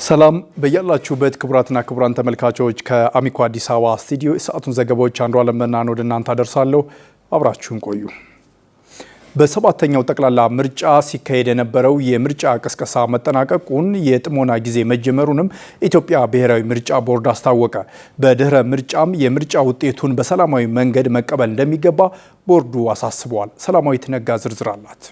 ሰላም በያላችሁበት ክቡራትና ክቡራን ተመልካቾች ከአሚኮ አዲስ አበባ ስቱዲዮ የሰዓቱን ዘገባዎች አንዱ አለምናን ወደ እናንተ አደርሳለሁ። አብራችሁን ቆዩ። በሰባተኛው ጠቅላላ ምርጫ ሲካሄድ የነበረው የምርጫ ቅስቀሳ መጠናቀቁን የጥሞና ጊዜ መጀመሩንም ኢትዮጵያ ብሔራዊ ምርጫ ቦርድ አስታወቀ። በድህረ ምርጫም የምርጫ ውጤቱን በሰላማዊ መንገድ መቀበል እንደሚገባ ቦርዱ አሳስቧል። ሰላማዊት ነጋ ዝርዝር አላት።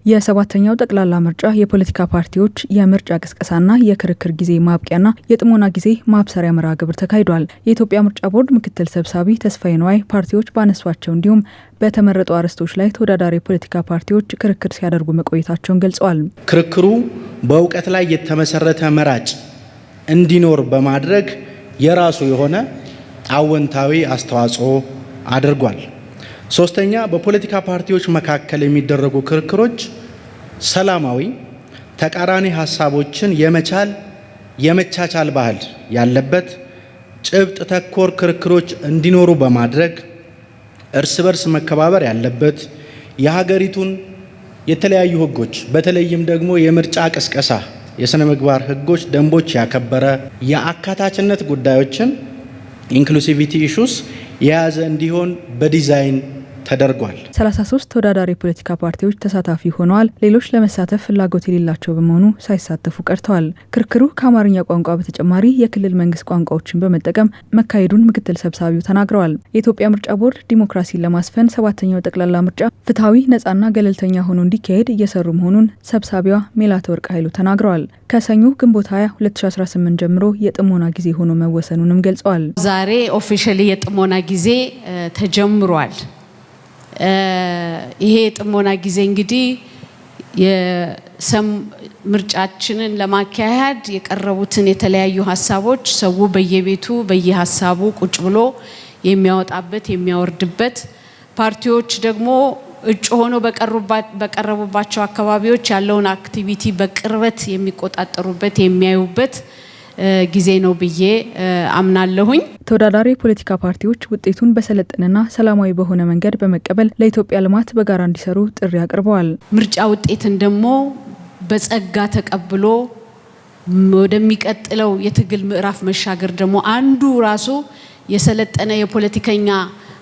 የሰባተኛው ጠቅላላ ምርጫ የፖለቲካ ፓርቲዎች የምርጫ ቅስቀሳና የክርክር ጊዜ ማብቂያና የጥሞና ጊዜ ማብሰሪያ መርሃ ግብር ተካሂዷል። የኢትዮጵያ ምርጫ ቦርድ ምክትል ሰብሳቢ ተስፋዬ ነዋይ ፓርቲዎች ባነሷቸው እንዲሁም በተመረጡ አርዕስቶች ላይ ተወዳዳሪ የፖለቲካ ፓርቲዎች ክርክር ሲያደርጉ መቆየታቸውን ገልጸዋል። ክርክሩ በእውቀት ላይ የተመሰረተ መራጭ እንዲኖር በማድረግ የራሱ የሆነ አወንታዊ አስተዋጽኦ አድርጓል። ሶስተኛ፣ በፖለቲካ ፓርቲዎች መካከል የሚደረጉ ክርክሮች ሰላማዊ ተቃራኒ ሀሳቦችን የመቻቻል ባህል ያለበት ጭብጥ ተኮር ክርክሮች እንዲኖሩ በማድረግ እርስ በርስ መከባበር ያለበት የሀገሪቱን የተለያዩ ሕጎች በተለይም ደግሞ የምርጫ ቅስቀሳ የሥነ ምግባር ሕጎች፣ ደንቦች ያከበረ የአካታችነት ጉዳዮችን ኢንክሉሲቪቲ ኢሹስ የያዘ እንዲሆን በዲዛይን ተደርጓል። 33 ተወዳዳሪ የፖለቲካ ፓርቲዎች ተሳታፊ ሆነዋል። ሌሎች ለመሳተፍ ፍላጎት የሌላቸው በመሆኑ ሳይሳተፉ ቀርተዋል። ክርክሩ ከአማርኛ ቋንቋ በተጨማሪ የክልል መንግስት ቋንቋዎችን በመጠቀም መካሄዱን ምክትል ሰብሳቢው ተናግረዋል። የኢትዮጵያ ምርጫ ቦርድ ዲሞክራሲን ለማስፈን ሰባተኛው ጠቅላላ ምርጫ ፍትሐዊ፣ ነጻና ገለልተኛ ሆኖ እንዲካሄድ እየሰሩ መሆኑን ሰብሳቢዋ ሜላትወርቅ ኃይሉ ተናግረዋል። ከሰኞ ግንቦት 20 2018 ጀምሮ የጥሞና ጊዜ ሆኖ መወሰኑንም ገልጸዋል። ዛሬ ኦፊሻሊ የጥሞና ጊዜ ተጀምሯል። ይሄ የጥሞና ጊዜ እንግዲህ ምርጫችንን ለማካሄድ የቀረቡትን የተለያዩ ሀሳቦች ሰው በየቤቱ በየሀሳቡ ቁጭ ብሎ የሚያወጣበት የሚያወርድበት፣ ፓርቲዎች ደግሞ እጩ ሆኖ በቀረቡባቸው አካባቢዎች ያለውን አክቲቪቲ በቅርበት የሚቆጣጠሩበት የሚያዩበት ጊዜ ነው ብዬ አምናለሁኝ። ተወዳዳሪ የፖለቲካ ፓርቲዎች ውጤቱን በሰለጠነና ሰላማዊ በሆነ መንገድ በመቀበል ለኢትዮጵያ ልማት በጋራ እንዲሰሩ ጥሪ አቅርበዋል። ምርጫ ውጤትን ደግሞ በጸጋ ተቀብሎ ወደሚቀጥለው የትግል ምዕራፍ መሻገር ደግሞ አንዱ ራሱ የሰለጠነ የፖለቲከኛ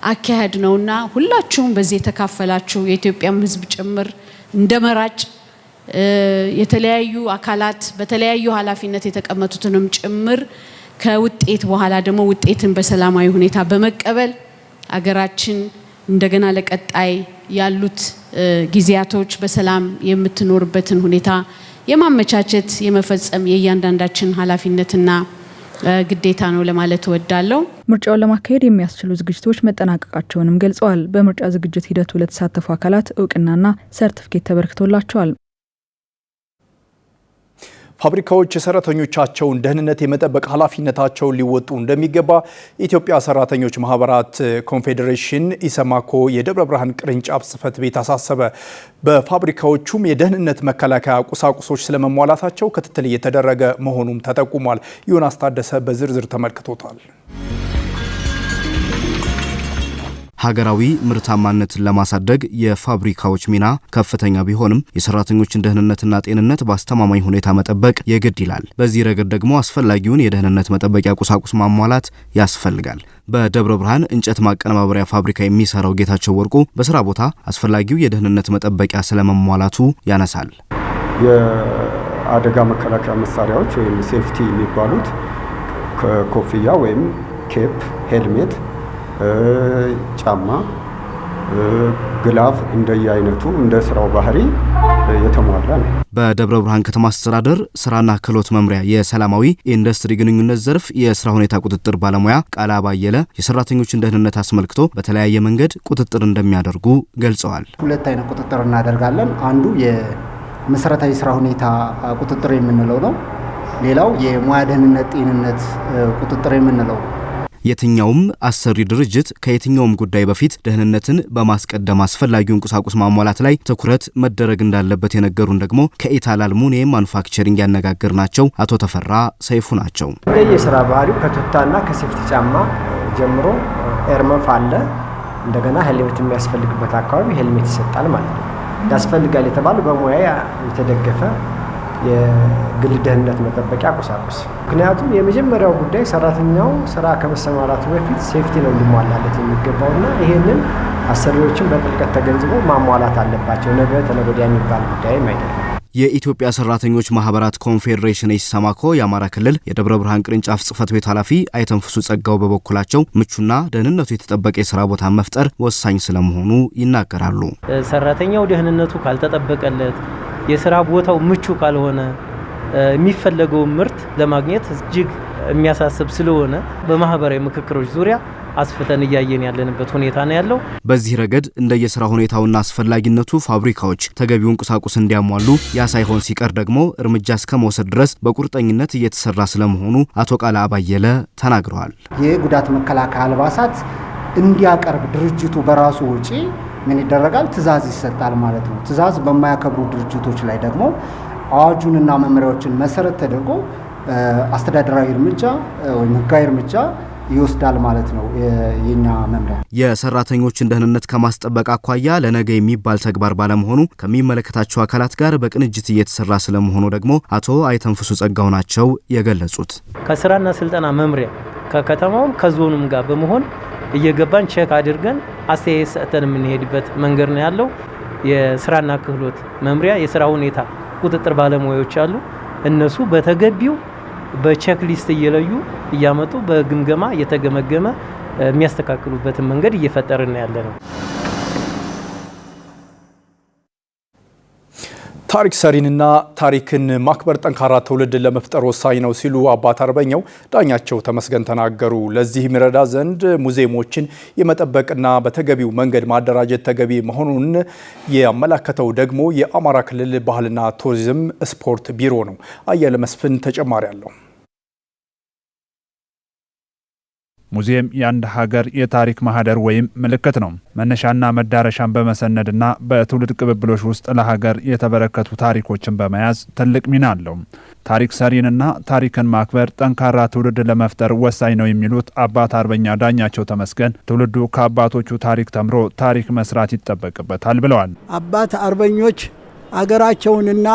አካሄድ ነውና ሁላችሁም በዚህ የተካፈላችሁ የኢትዮጵያም ሕዝብ ጭምር እንደመራጭ የተለያዩ አካላት በተለያዩ ኃላፊነት የተቀመጡትንም ጭምር ከውጤት በኋላ ደግሞ ውጤትን በሰላማዊ ሁኔታ በመቀበል አገራችን እንደገና ለቀጣይ ያሉት ጊዜያቶች በሰላም የምትኖርበትን ሁኔታ የማመቻቸት የመፈጸም የእያንዳንዳችን ኃላፊነትና ግዴታ ነው ለማለት እወዳለሁ። ምርጫውን ለማካሄድ የሚያስችሉ ዝግጅቶች መጠናቀቃቸውንም ገልጸዋል። በምርጫ ዝግጅት ሂደቱ ለተሳተፉ አካላት እውቅናና ሰርቲፊኬት ተበርክቶላቸዋል። ፋብሪካዎች የሰራተኞቻቸውን ደህንነት የመጠበቅ ኃላፊነታቸውን ሊወጡ እንደሚገባ የኢትዮጵያ ሰራተኞች ማህበራት ኮንፌዴሬሽን ኢሰማኮ የደብረ ብርሃን ቅርንጫፍ ጽሕፈት ቤት አሳሰበ። በፋብሪካዎቹም የደህንነት መከላከያ ቁሳቁሶች ስለመሟላታቸው ክትትል እየተደረገ መሆኑም ተጠቁሟል። ዮናስ ታደሰ በዝርዝር ተመልክቶታል። ሀገራዊ ምርታማነትን ለማሳደግ የፋብሪካዎች ሚና ከፍተኛ ቢሆንም የሰራተኞችን ደህንነትና ጤንነት በአስተማማኝ ሁኔታ መጠበቅ የግድ ይላል። በዚህ ረገድ ደግሞ አስፈላጊውን የደህንነት መጠበቂያ ቁሳቁስ ማሟላት ያስፈልጋል። በደብረ ብርሃን እንጨት ማቀነባበሪያ ፋብሪካ የሚሰራው ጌታቸው ወርቁ በስራ ቦታ አስፈላጊው የደህንነት መጠበቂያ ስለመሟላቱ ያነሳል። የአደጋ መከላከያ መሳሪያዎች ወይም ሴፍቲ የሚባሉት ኮፍያ ወይም ኬፕ፣ ሄልሜት፣ ጫማ፣ ግላፍ እንደየአይነቱ እንደ ስራው ባህሪ የተሟላ ነው። በደብረ ብርሃን ከተማ አስተዳደር ስራና ክህሎት መምሪያ የሰላማዊ ኢንዱስትሪ ግንኙነት ዘርፍ የስራ ሁኔታ ቁጥጥር ባለሙያ ቃላ ባየለ የሰራተኞችን ደህንነት አስመልክቶ በተለያየ መንገድ ቁጥጥር እንደሚያደርጉ ገልጸዋል። ሁለት አይነት ቁጥጥር እናደርጋለን። አንዱ የመሰረታዊ ስራ ሁኔታ ቁጥጥር የምንለው ነው። ሌላው የሙያ ደህንነት ጤንነት ቁጥጥር የምንለው ነው። የትኛውም አሰሪ ድርጅት ከየትኛውም ጉዳይ በፊት ደህንነትን በማስቀደም አስፈላጊውን ቁሳቁስ ማሟላት ላይ ትኩረት መደረግ እንዳለበት የነገሩን ደግሞ ከኢታል አልሙኒየም ማኑፋክቸሪንግ ያነጋገርናቸው አቶ ተፈራ ሰይፉ ናቸው። የስራ ባህሪው ከቱታና ከሴፍቲ ጫማ ጀምሮ ኤርመፍ አለ። እንደገና ሄልሜት የሚያስፈልግበት አካባቢ ሄልሜት ይሰጣል ማለት ነው። ያስፈልጋል የተባለው በሙያ የተደገፈ የግል ደህንነት መጠበቂያ ቁሳቁስ። ምክንያቱም የመጀመሪያው ጉዳይ ሰራተኛው ስራ ከመሰማራቱ በፊት ሴፍቲ ነው ሊሟላለት የሚገባውና ይሄንን አሰሪዎችን በጥልቀት ተገንዝበው ማሟላት አለባቸው። ነገ ተነገ ወዲያ የሚባል ጉዳይም አይደለም። የኢትዮጵያ ሰራተኞች ማህበራት ኮንፌዴሬሽን ኢሰማኮ የአማራ ክልል የደብረ ብርሃን ቅርንጫፍ ጽህፈት ቤት ኃላፊ አይተንፍሱ ጸጋው በበኩላቸው ምቹና ደህንነቱ የተጠበቀ የስራ ቦታ መፍጠር ወሳኝ ስለመሆኑ ይናገራሉ። ሰራተኛው ደህንነቱ ካልተጠበቀለት የስራ ቦታው ምቹ ካልሆነ የሚፈለገው ምርት ለማግኘት እጅግ የሚያሳስብ ስለሆነ በማህበራዊ ምክክሮች ዙሪያ አስፍተን እያየን ያለንበት ሁኔታ ነው ያለው። በዚህ ረገድ እንደየስራ ሁኔታውና አስፈላጊነቱ ፋብሪካዎች ተገቢውን ቁሳቁስ እንዲያሟሉ ያ ሳይሆን ሲቀር ደግሞ እርምጃ እስከ መውሰድ ድረስ በቁርጠኝነት እየተሰራ ስለመሆኑ አቶ ቃላ አባየለ ተናግረዋል። የጉዳት መከላከያ አልባሳት እንዲያቀርብ ድርጅቱ በራሱ ወጪ ምን ይደረጋል? ትዕዛዝ ይሰጣል ማለት ነው። ትዕዛዝ በማያከብሩ ድርጅቶች ላይ ደግሞ አዋጁንና መመሪያዎችን መሰረት ተደርጎ አስተዳደራዊ እርምጃ ወይም ህጋዊ እርምጃ ይወስዳል ማለት ነው። የኛ መምሪያ የሰራተኞችን ደህንነት ከማስጠበቅ አኳያ ለነገ የሚባል ተግባር ባለመሆኑ ከሚመለከታቸው አካላት ጋር በቅንጅት እየተሰራ ስለመሆኑ ደግሞ አቶ አይተንፍሱ ጸጋው ናቸው የገለጹት። ከስራና ስልጠና መምሪያ ከከተማውም ከዞኑም ጋር በመሆን እየገባን ቼክ አድርገን አስተያየት ሰጥተን የምንሄድበት መንገድ ነው ያለው። የስራና ክህሎት መምሪያ የስራ ሁኔታ ቁጥጥር ባለሙያዎች አሉ። እነሱ በተገቢው በቼክ ሊስት እየለዩ እያመጡ በግምገማ እየተገመገመ የሚያስተካክሉበትን መንገድ እየፈጠርን ያለ ነው። ታሪክ ሰሪንና ታሪክን ማክበር ጠንካራ ትውልድ ለመፍጠር ወሳኝ ነው ሲሉ አባት አርበኛው ዳኛቸው ተመስገን ተናገሩ። ለዚህ የሚረዳ ዘንድ ሙዚየሞችን የመጠበቅና በተገቢው መንገድ ማደራጀት ተገቢ መሆኑን ያመላከተው ደግሞ የአማራ ክልል ባህልና ቱሪዝም ስፖርት ቢሮ ነው። አየለ መስፍን ተጨማሪ አለው። ሙዚየም የአንድ ሀገር የታሪክ ማህደር ወይም ምልክት ነው። መነሻና መዳረሻን በመሰነድና በትውልድ ቅብብሎች ውስጥ ለሀገር የተበረከቱ ታሪኮችን በመያዝ ትልቅ ሚና አለው። ታሪክ ሰሪንና ታሪክን ማክበር ጠንካራ ትውልድ ለመፍጠር ወሳኝ ነው የሚሉት አባት አርበኛ ዳኛቸው ተመስገን ትውልዱ ከአባቶቹ ታሪክ ተምሮ ታሪክ መስራት ይጠበቅበታል ብለዋል። አባት አርበኞች አገራቸውንና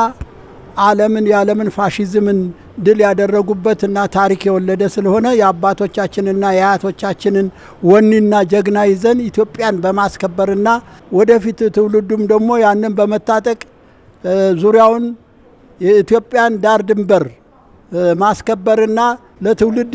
የዓለምን ፋሺዝምን ድል ያደረጉበትና ታሪክ የወለደ ስለሆነ የአባቶቻችንና የአያቶቻችንን ወኔና ጀግና ይዘን ኢትዮጵያን በማስከበርና ወደፊት ትውልዱም ደግሞ ያንን በመታጠቅ ዙሪያውን የኢትዮጵያን ዳር ድንበር ማስከበርና ለትውልድ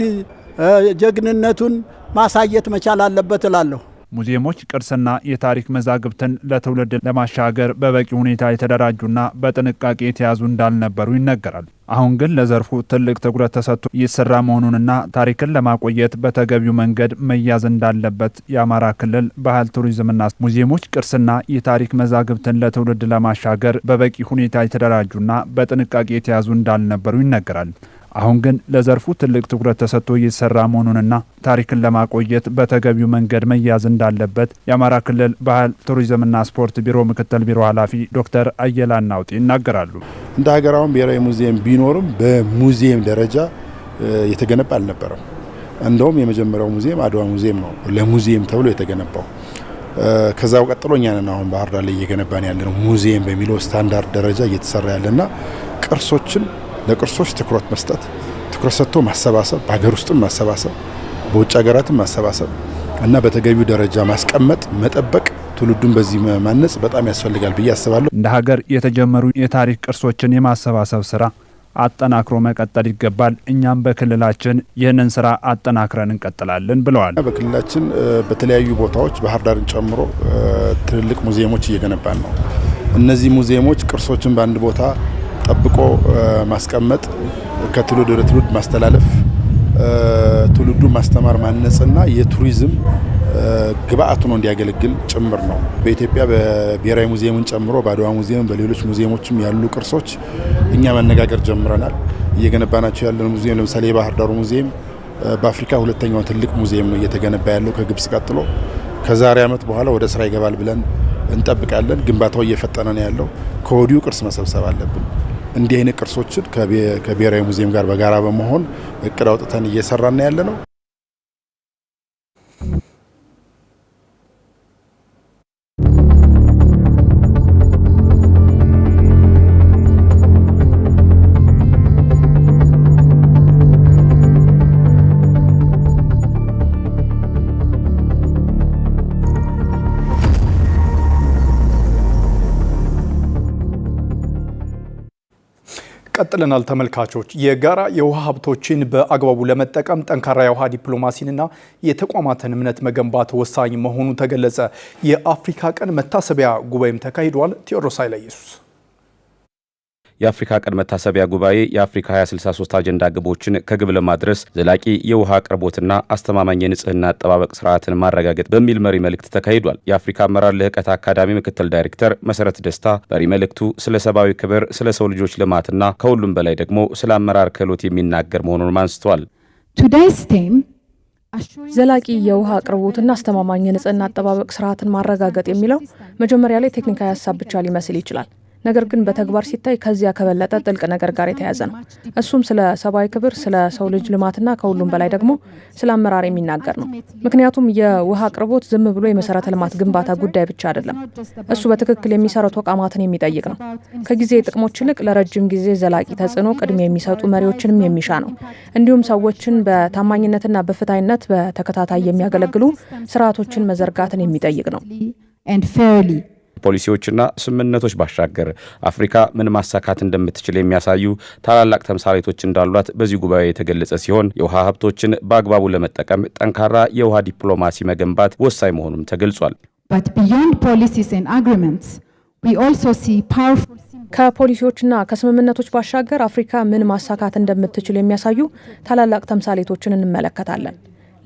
ጀግንነቱን ማሳየት መቻል አለበት እላለሁ። ሙዚየሞች ቅርስና የታሪክ መዛግብትን ለትውልድ ለማሻገር በበቂ ሁኔታ የተደራጁና በጥንቃቄ የተያዙ እንዳልነበሩ ይነገራል። አሁን ግን ለዘርፉ ትልቅ ትኩረት ተሰጥቶ እየተሰራ መሆኑንና ታሪክን ለማቆየት በተገቢው መንገድ መያዝ እንዳለበት የአማራ ክልል ባህል ቱሪዝምና ሙዚየሞች ቅርስና የታሪክ መዛግብትን ለትውልድ ለማሻገር በበቂ ሁኔታ የተደራጁና በጥንቃቄ የተያዙ እንዳልነበሩ ይነገራል። አሁን ግን ለዘርፉ ትልቅ ትኩረት ተሰጥቶ እየተሰራ መሆኑንና ታሪክን ለማቆየት በተገቢው መንገድ መያዝ እንዳለበት የአማራ ክልል ባህል ቱሪዝምና ስፖርት ቢሮ ምክትል ቢሮ ኃላፊ ዶክተር አየላ ናውጤ ይናገራሉ። እንደ ሀገራውን ብሔራዊ ሙዚየም ቢኖርም በሙዚየም ደረጃ የተገነባ አልነበረም። እንደውም የመጀመሪያው ሙዚየም አድዋ ሙዚየም ነው ለሙዚየም ተብሎ የተገነባው። ከዛው ቀጥሎ እኛ ነን አሁን ባህር ዳር ላይ እየገነባን ያለነው ሙዚየም በሚለው ስታንዳርድ ደረጃ እየተሰራ ያለና ቅርሶችን ለቅርሶች ትኩረት መስጠት፣ ትኩረት ሰጥቶ ማሰባሰብ፣ በሀገር ውስጥም ማሰባሰብ፣ በውጭ ሀገራትም ማሰባሰብ እና በተገቢው ደረጃ ማስቀመጥ፣ መጠበቅ፣ ትውልዱን በዚህ ማነጽ በጣም ያስፈልጋል ብዬ አስባለሁ። እንደ ሀገር የተጀመሩ የታሪክ ቅርሶችን የማሰባሰብ ስራ አጠናክሮ መቀጠል ይገባል። እኛም በክልላችን ይህንን ስራ አጠናክረን እንቀጥላለን ብለዋል። በክልላችን በተለያዩ ቦታዎች ባህር ዳርን ጨምሮ ትልልቅ ሙዚየሞች እየገነባን ነው። እነዚህ ሙዚየሞች ቅርሶችን በአንድ ቦታ ጠብቆ ማስቀመጥ፣ ከትውልድ ወደ ትውልድ ማስተላለፍ፣ ትውልዱ ማስተማር ማነጽና የቱሪዝም ግብአት ሆኖ እንዲያገለግል ጭምር ነው። በኢትዮጵያ በብሔራዊ ሙዚየምን ጨምሮ በአድዋ ሙዚየም በሌሎች ሙዚየሞችም ያሉ ቅርሶች እኛ መነጋገር ጀምረናል። እየገነባናቸው ያለን ሙዚየም ለምሳሌ የባህር ዳሩ ሙዚየም በአፍሪካ ሁለተኛው ትልቅ ሙዚየም ነው እየተገነባ ያለው ከግብጽ ቀጥሎ። ከዛሬ ዓመት በኋላ ወደ ስራ ይገባል ብለን እንጠብቃለን። ግንባታው እየፈጠነ ነው ያለው። ከወዲሁ ቅርስ መሰብሰብ አለብን። እንዲህ አይነት ቅርሶችን ከብሔራዊ ሙዚየም ጋር በጋራ በመሆን እቅድ አውጥተን እየሰራን ያለ ነው። ቀጥለናል ተመልካቾች። የጋራ የውሃ ሀብቶችን በአግባቡ ለመጠቀም ጠንካራ የውሃ ዲፕሎማሲንና የተቋማትን እምነት መገንባት ወሳኝ መሆኑ ተገለጸ። የአፍሪካ ቀን መታሰቢያ ጉባኤም ተካሂዷል። ቴዎድሮስ ኃይለኢየሱስ የአፍሪካ ቀን መታሰቢያ ጉባኤ የአፍሪካ 2063 አጀንዳ ግቦችን ከግብ ለማድረስ ዘላቂ የውሃ አቅርቦትና አስተማማኝ የንጽህና አጠባበቅ ስርዓትን ማረጋገጥ በሚል መሪ መልእክት ተካሂዷል። የአፍሪካ አመራር ልህቀት አካዳሚ ምክትል ዳይሬክተር መሰረት ደስታ በመሪ መልእክቱ ስለ ሰብአዊ ክብር፣ ስለ ሰው ልጆች ልማትና ከሁሉም በላይ ደግሞ ስለ አመራር ክህሎት የሚናገር መሆኑን አንስተዋል። ዘላቂ የውሃ አቅርቦትና አስተማማኝ የንጽህና አጠባበቅ ስርዓትን ማረጋገጥ የሚለው መጀመሪያ ላይ ቴክኒካዊ ሀሳብ ብቻ ሊመስል ይችላል። ነገር ግን በተግባር ሲታይ ከዚያ ከበለጠ ጥልቅ ነገር ጋር የተያያዘ ነው። እሱም ስለ ሰብአዊ ክብር፣ ስለ ሰው ልጅ ልማትና ከሁሉም በላይ ደግሞ ስለ አመራር የሚናገር ነው። ምክንያቱም የውሃ አቅርቦት ዝም ብሎ የመሰረተ ልማት ግንባታ ጉዳይ ብቻ አይደለም። እሱ በትክክል የሚሰሩ ተቋማትን የሚጠይቅ ነው። ከጊዜ ጥቅሞች ይልቅ ለረጅም ጊዜ ዘላቂ ተጽዕኖ ቅድሚያ የሚሰጡ መሪዎችንም የሚሻ ነው። እንዲሁም ሰዎችን በታማኝነትና በፍትሃዊነት በተከታታይ የሚያገለግሉ ስርዓቶችን መዘርጋትን የሚጠይቅ ነው። ፖሊሲዎችና ስምምነቶች ባሻገር አፍሪካ ምን ማሳካት እንደምትችል የሚያሳዩ ታላላቅ ተምሳሌቶች እንዳሏት በዚህ ጉባኤ የተገለጸ ሲሆን የውሃ ሀብቶችን በአግባቡ ለመጠቀም ጠንካራ የውሃ ዲፕሎማሲ መገንባት ወሳኝ መሆኑም ተገልጿል። ከፖሊሲዎችና ከስምምነቶች ባሻገር አፍሪካ ምን ማሳካት እንደምትችል የሚያሳዩ ታላላቅ ተምሳሌቶችን እንመለከታለን።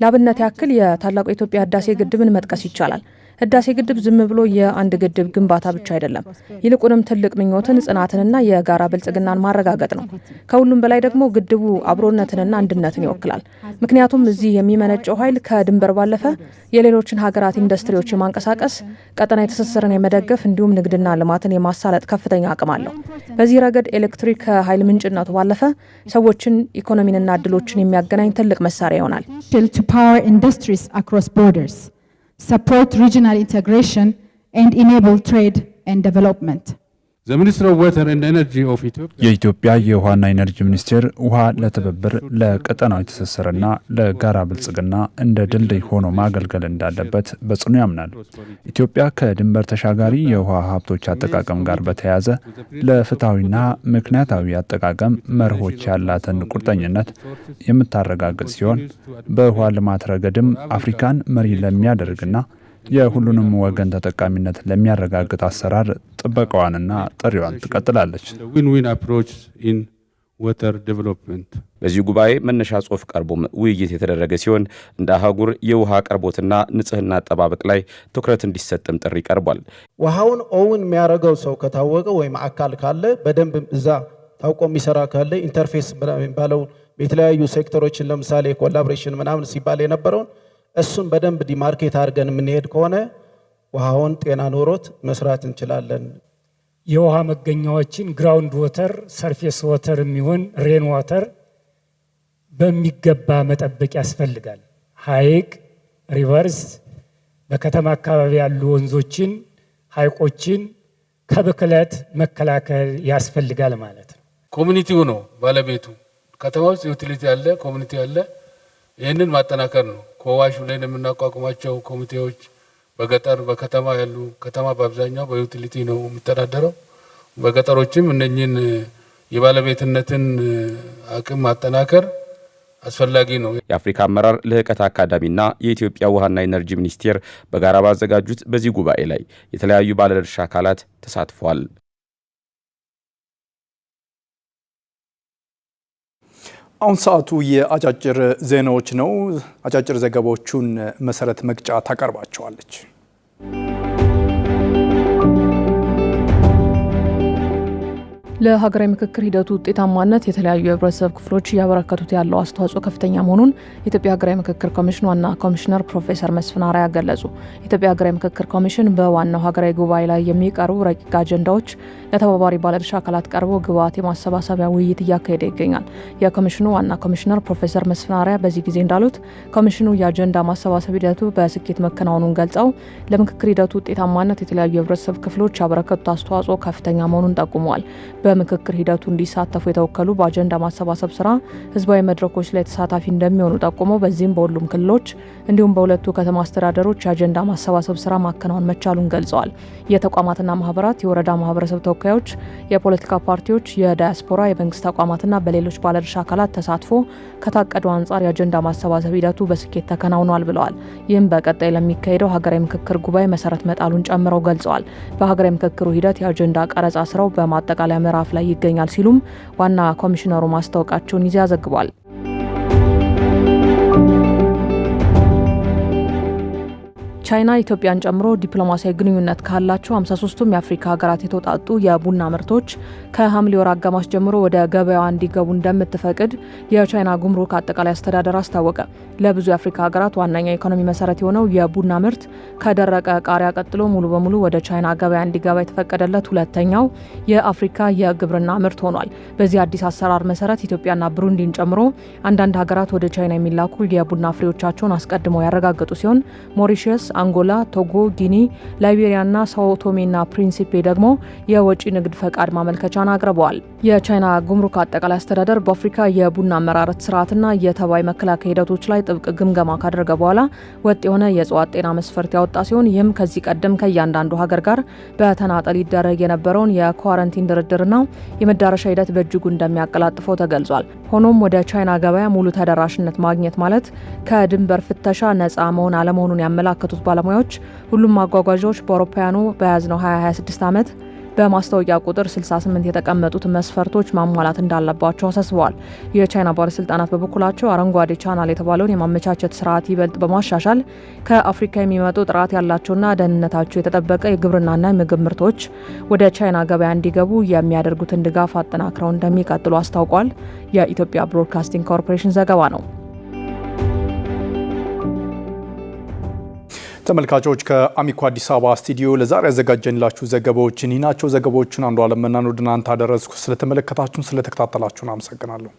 ለአብነት ያክል የታላቁ የኢትዮጵያ ህዳሴ ግድብን መጥቀስ ይቻላል። ህዳሴ ግድብ ዝም ብሎ የአንድ ግድብ ግንባታ ብቻ አይደለም። ይልቁንም ትልቅ ምኞትን፣ ጽናትንና የጋራ ብልጽግናን ማረጋገጥ ነው። ከሁሉም በላይ ደግሞ ግድቡ አብሮነትንና አንድነትን ይወክላል። ምክንያቱም እዚህ የሚመነጨው ኃይል ከድንበር ባለፈ የሌሎችን ሀገራት ኢንዱስትሪዎች የማንቀሳቀስ፣ ቀጠናዊ ትስስርን የመደገፍ እንዲሁም ንግድና ልማትን የማሳለጥ ከፍተኛ አቅም አለው። በዚህ ረገድ ኤሌክትሪክ ከኃይል ምንጭነቱ ባለፈ ሰዎችን፣ ኢኮኖሚንና እድሎችን የሚያገናኝ ትልቅ መሳሪያ ይሆናል። support regional integration and enable trade and development. የኢትዮጵያ የውሃና ኢነርጂ ሚኒስቴር ውሃ ለትብብር ለቀጠናዊ ትስስርና ለጋራ ብልጽግና እንደ ድልድይ ሆኖ ማገልገል እንዳለበት በጽኑ ያምናል። ኢትዮጵያ ከድንበር ተሻጋሪ የውሃ ሀብቶች አጠቃቀም ጋር በተያያዘ ለፍትሐዊና ምክንያታዊ አጠቃቀም መርሆች ያላትን ቁርጠኝነት የምታረጋግጥ ሲሆን በውሃ ልማት ረገድም አፍሪካን መሪ ለሚያደርግና የሁሉንም ወገን ተጠቃሚነት ለሚያረጋግጥ አሰራር ጥበቃዋንና ጥሪዋን ትቀጥላለች። በዚህ ጉባኤ መነሻ ጽሑፍ ቀርቦም ውይይት የተደረገ ሲሆን እንደ አህጉር የውሃ አቅርቦትና ንጽህና አጠባበቅ ላይ ትኩረት እንዲሰጥም ጥሪ ቀርቧል። ውሃውን ኦውን የሚያደርገው ሰው ከታወቀ ወይም አካል ካለ በደንብ እዛ ታውቆ የሚሰራ ካለ ኢንተርፌስ ባለው የተለያዩ ሴክተሮችን ለምሳሌ ኮላቦሬሽን ምናምን ሲባል የነበረውን እሱን በደንብ ዲማርኬት አድርገን የምንሄድ ከሆነ ውሃውን ጤና ኖሮት መስራት እንችላለን። የውሃ መገኛዎችን ግራውንድ ወተር፣ ሰርፌስ ወተር የሚሆን ሬን ዋተር በሚገባ መጠበቅ ያስፈልጋል። ሐይቅ፣ ሪቨርስ፣ በከተማ አካባቢ ያሉ ወንዞችን፣ ሐይቆችን ከብክለት መከላከል ያስፈልጋል ማለት ነው። ኮሚኒቲው ነው ባለቤቱ። ከተማ ውስጥ ዩቲሊቲ ያለ ኮሚኒቲ ያለ ይህንን ማጠናከር ነው። ከዋሹ ላይ የምናቋቁማቸው ኮሚቴዎች በገጠር በከተማ ያሉ ከተማ በአብዛኛው በዩቲሊቲ ነው የሚተዳደረው። በገጠሮችም እነኚህን የባለቤትነትን አቅም ማጠናከር አስፈላጊ ነው። የአፍሪካ አመራር ልህቀት አካዳሚና የኢትዮጵያ ውሃና ኢነርጂ ሚኒስቴር በጋራ ባዘጋጁት በዚህ ጉባኤ ላይ የተለያዩ ባለድርሻ አካላት ተሳትፈዋል። አሁን ሰዓቱ የአጫጭር ዜናዎች ነው። አጫጭር ዘገባዎቹን መሰረት መቅጫ ታቀርባቸዋለች። ለሀገራዊ ምክክር ሂደቱ ውጤታማነት የተለያዩ የህብረተሰብ ክፍሎች እያበረከቱት ያለው አስተዋጽኦ ከፍተኛ መሆኑን የኢትዮጵያ ሀገራዊ ምክክር ኮሚሽን ዋና ኮሚሽነር ፕሮፌሰር መስፍን አርአያ ገለጹ። የኢትዮጵያ ሀገራዊ ምክክር ኮሚሽን በዋናው ሀገራዊ ጉባኤ ላይ የሚቀርቡ ረቂቅ አጀንዳዎች ለተባባሪ ባለድርሻ አካላት ቀርቦ ግብዓት የማሰባሰቢያ ውይይት እያካሄደ ይገኛል። የኮሚሽኑ ዋና ኮሚሽነር ፕሮፌሰር መስፍን አርአያ በዚህ ጊዜ እንዳሉት ኮሚሽኑ የአጀንዳ ማሰባሰብ ሂደቱ በስኬት መከናወኑን ገልጸው ለምክክር ሂደቱ ውጤታማነት የተለያዩ የህብረተሰብ ክፍሎች ያበረከቱት አስተዋጽኦ ከፍተኛ መሆኑን ጠቁመዋል። በምክክር ሂደቱ እንዲሳተፉ የተወከሉ በአጀንዳ ማሰባሰብ ስራ ህዝባዊ መድረኮች ላይ ተሳታፊ እንደሚሆኑ ጠቁመው በዚህም በሁሉም ክልሎች እንዲሁም በሁለቱ ከተማ አስተዳደሮች የአጀንዳ ማሰባሰብ ስራ ማከናወን መቻሉን ገልጸዋል። የተቋማትና ማህበራት፣ የወረዳ ማህበረሰብ ተወካዮች፣ የፖለቲካ ፓርቲዎች፣ የዳያስፖራ፣ የመንግስት ተቋማትና በሌሎች ባለድርሻ አካላት ተሳትፎ ከታቀደው አንጻር የአጀንዳ ማሰባሰብ ሂደቱ በስኬት ተከናውኗል ብለዋል። ይህም በቀጣይ ለሚካሄደው ሀገራዊ ምክክር ጉባኤ መሰረት መጣሉን ጨምረው ገልጸዋል። በሀገራዊ ምክክሩ ሂደት የአጀንዳ ቀረጻ ስራው በማጠቃለያ ምዕራፍ ላይ ይገኛል ሲሉም ዋና ኮሚሽነሩ ማስታወቃቸውን ኢዜአ ዘግቧል። ቻይና ኢትዮጵያን ጨምሮ ዲፕሎማሲያዊ ግንኙነት ካላቸው 53ቱም የአፍሪካ ሀገራት የተውጣጡ የቡና ምርቶች ከሐምሌ ወር አጋማሽ ጀምሮ ወደ ገበያዋ እንዲገቡ እንደምትፈቅድ የቻይና ጉምሩክ አጠቃላይ አስተዳደር አስታወቀ። ለብዙ የአፍሪካ ሀገራት ዋነኛ ኢኮኖሚ መሰረት የሆነው የቡና ምርት ከደረቀ ቃሪያ ቀጥሎ ሙሉ በሙሉ ወደ ቻይና ገበያ እንዲገባ የተፈቀደለት ሁለተኛው የአፍሪካ የግብርና ምርት ሆኗል። በዚህ አዲስ አሰራር መሰረት ኢትዮጵያና ብሩንዲን ጨምሮ አንዳንድ ሀገራት ወደ ቻይና የሚላኩ የቡና ፍሬዎቻቸውን አስቀድመው ያረጋገጡ ሲሆን ሞሪሸስ፣ አንጎላ፣ ቶጎ፣ ጊኒ፣ ላይቤሪያና ሳኦ ቶሜና ፕሪንሲፔ ደግሞ የወጪ ንግድ ፈቃድ ማመልከቻን አቅርበዋል። የቻይና ጉምሩክ አጠቃላይ አስተዳደር በአፍሪካ የቡና አመራረት ስርዓትና የተባይ መከላከያ ሂደቶች ላይ ጥብቅ ግምገማ ካደረገ በኋላ ወጥ የሆነ የእጽዋት ጤና መስፈርት ያወጣ ሲሆን ይህም ከዚህ ቀደም ከእያንዳንዱ ሀገር ጋር በተናጠል ይደረግ የነበረውን የኳረንቲን ድርድርና የመዳረሻ ሂደት በእጅጉ እንደሚያቀላጥፈው ተገልጿል። ሆኖም ወደ ቻይና ገበያ ሙሉ ተደራሽነት ማግኘት ማለት ከድንበር ፍተሻ ነፃ መሆን አለመሆኑን ያመላከቱት ባለሙያዎች ሁሉም ማጓጓዣዎች በአውሮፓውያኑ በያዝነው 2026 ዓመት በማስታወቂያ ቁጥር 68 የተቀመጡት መስፈርቶች ማሟላት እንዳለባቸው አሳስበዋል። የቻይና ባለስልጣናት በበኩላቸው አረንጓዴ ቻናል የተባለውን የማመቻቸት ስርዓት ይበልጥ በማሻሻል ከአፍሪካ የሚመጡ ጥራት ያላቸውና ደህንነታቸው የተጠበቀ የግብርናና የምግብ ምርቶች ወደ ቻይና ገበያ እንዲገቡ የሚያደርጉትን ድጋፍ አጠናክረው እንደሚቀጥሉ አስታውቋል። የኢትዮጵያ ብሮድካስቲንግ ኮርፖሬሽን ዘገባ ነው። ተመልካቾች ከአሚኮ አዲስ አበባ ስቱዲዮ ለዛሬ ያዘጋጀንላችሁ ዘገባዎች እኒ ናቸው። ዘገባዎችን አንዱ አለመናን ወደ እናንተ አደረስኩ። ስለተመለከታችሁን ስለተከታተላችሁን አመሰግናለሁ።